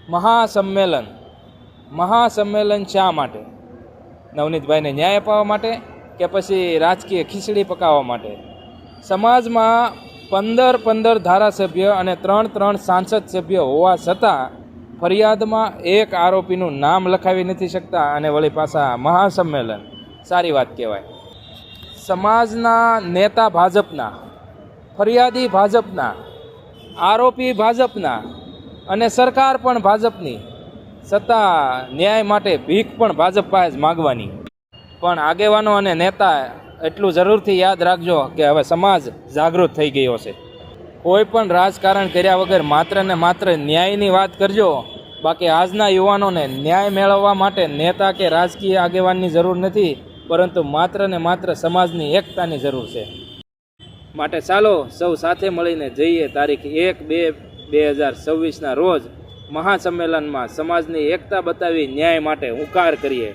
મહાસંમેલન મહાસંમેલન શા માટે? નવનીતભાઈને ન્યાય અપાવવા માટે કે પછી રાજકીય ખીચડી પકાવવા માટે? સમાજમાં 15 ધારાસભ્ય અને 3 સાંસદ સભ્ય હોવા છતાં ફરિયાદમાં એક આરોપીનું નામ લખાવી નથી શકતા અને વળી પાછા મહાસંમેલન. સારી વાત કહેવાય. સમાજના નેતા ભાજપના, ફરિયાદી ભાજપના, આરોપી ભાજપના અને સરકાર પણ ભાજપની, છતાં ન્યાય માટે ભીખ પણ ભાજપ પાસે માગવાની. પણ આગેવાનો અને નેતા એટલું જરૂરથી યાદ રાખજો કે હવે સમાજ જાગૃત થઈ ગયો છે. કોઈ પણ રાજકારણ કર્યા વગર માત્ર ને માત્ર ન્યાયની વાત કરજો. બાકી આજના યુવાનોને ન્યાય મેળવવા માટે નેતા કે રાજકીય આગેવાનની જરૂર નથી, પરંતુ માત્ર ને માત્ર સમાજની એકતાની જરૂર છે. માટે ચાલો સૌ સાથે મળીને જઈએ તારીખ 1/2/2026ના રોજ મહાસંમેલનમાં સમાજની એકતા બતાવી ન્યાય માટે હુંકાર કરીએ.